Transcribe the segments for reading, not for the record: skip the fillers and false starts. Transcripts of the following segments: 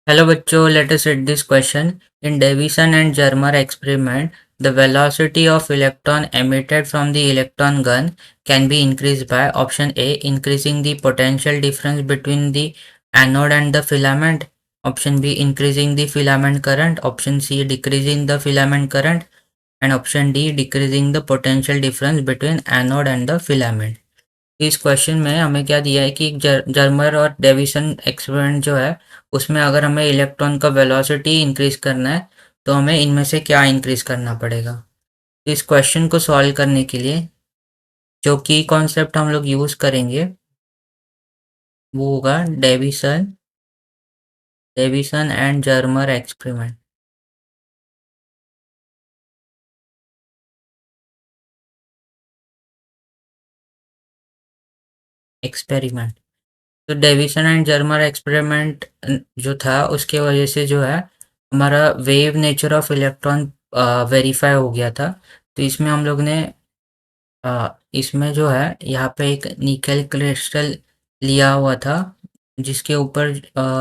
Hello बच्चों, let us read this question. In Davison and Germer experiment, the velocity of electron emitted from the electron gun can be increased by option A, increasing the potential difference between the anode and the filament, option B, increasing the filament current, option C, decreasing the filament current, and option D, decreasing the potential difference between anode and the filament. इस question में हमें क्या दिया है कि Germer और deviation experiment जो है उसमें अगर हमें इलेक्ट्रॉन का वेलोसिटी इंक्रीज करना है तो हमें इनमें से क्या इंक्रीज करना पड़ेगा। इस क्वेश्चन को सॉल्व करने के लिए जो की कॉन्सेप्ट हम लोग यूज करेंगे वो होगा Davisson Davisson and Germer experiment experiment तो डेविसन एंड जर्मर एक्सपेरिमेंट जो था उसके वजह से जो है हमारा wave nature of electron verify हो गया था। तो इसमें हम लोग ने इसमें जो है यहाँ पे एक निकेल क्रिस्टल लिया हुआ था जिसके ऊपर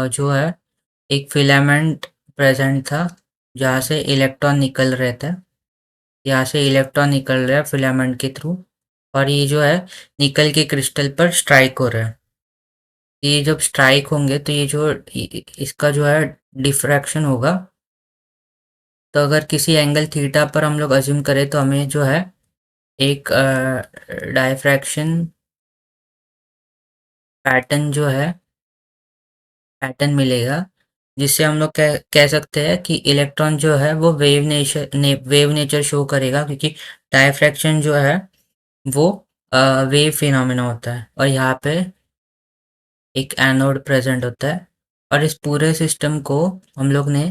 जो है एक फिलामेंट प्रेजेंट था जहाँ से इलेक्ट्रॉन निकल रहे थे। यहाँ से इलेक्ट्रॉन निकल रहा है फिलामेंट के थ्रू और ये जो है निकल के क्रिस्टल पर स्ट्राइक हो रहा है। ये जब स्ट्राइक होंगे तो ये जो इसका जो है डिफ्रैक्शन होगा। तो अगर किसी एंगल थीटा पर हम लोग अज्यूम करें तो हमें जो है एक डायफ्रैक्शन पैटर्न जो है पैटर्न मिलेगा जिससे हम लोग कह सकते हैं कि इलेक्ट्रॉन जो है वो वेव नेचर शो करेगा क्योंकि डायफ्रैक्शन जो है वो वेव फिनोमेना होता है और यहाँ पे एक एनोड प्रेजेंट होता है और इस पूरे सिस्टम को हम लोग ने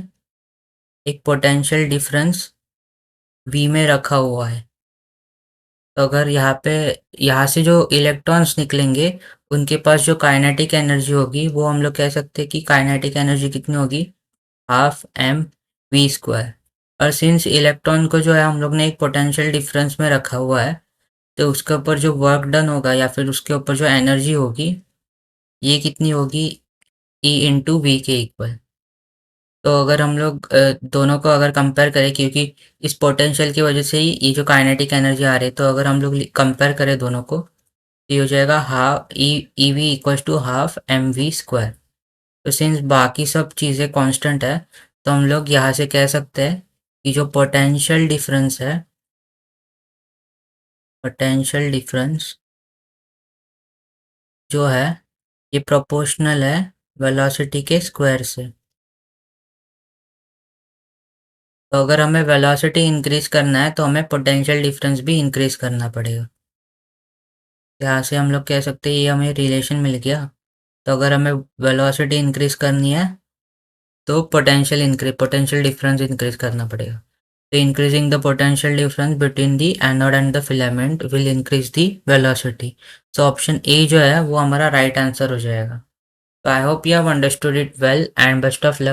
एक पोटेंशियल डिफरेंस वी में रखा हुआ है। तो अगर यहाँ से जो इलेक्ट्रॉन्स निकलेंगे उनके पास जो काइनेटिक एनर्जी होगी वो हम लोग कह सकते हैं कि काइनेटिक एनर्जी कितनी होगी, हाफ एम वी स्क्वायर। और सिंस इलेक्ट्रॉन को जो है हम लोग ने एक पोटेंशियल डिफरेंस में रखा हुआ है तो उसके ऊपर जो वर्क डन होगा या फिर उसके ऊपर जो एनर्जी होगी ये कितनी होगी, ई इंटू वी के इक्वल। तो अगर हम लोग दोनों को अगर कंपेयर करें क्योंकि इस पोटेंशियल की वजह से ही ये जो काइनेटिक एनर्जी आ रही है तो अगर हम लोग कंपेयर करें दोनों को तो ये हो जाएगा half E V equal to half M V square. तो सिंस बाकी सब चीज़ें कांस्टेंट है तो हम लोग यहाँ से कह सकते हैं कि जो पोटेंशियल डिफरेंस जो है ये प्रोपोर्शनल है वेलोसिटी के स्क्वायर से। तो अगर हमें वेलोसिटी इंक्रीज करना है तो हमें पोटेंशियल डिफरेंस भी इंक्रीज करना पड़ेगा। यहाँ से हम लोग कह सकते हैं ये हमें रिलेशन मिल गया। तो अगर हमें वेलोसिटी इंक्रीज करनी है तो पोटेंशियल डिफरेंस इंक्रीज करना पड़ेगा। तो increasing the potential difference between the anode and the filament will increase the velocity. So option A जो है वो हमारा राइट आंसर हो जाएगा। तो I hope you have understood it well and best of luck.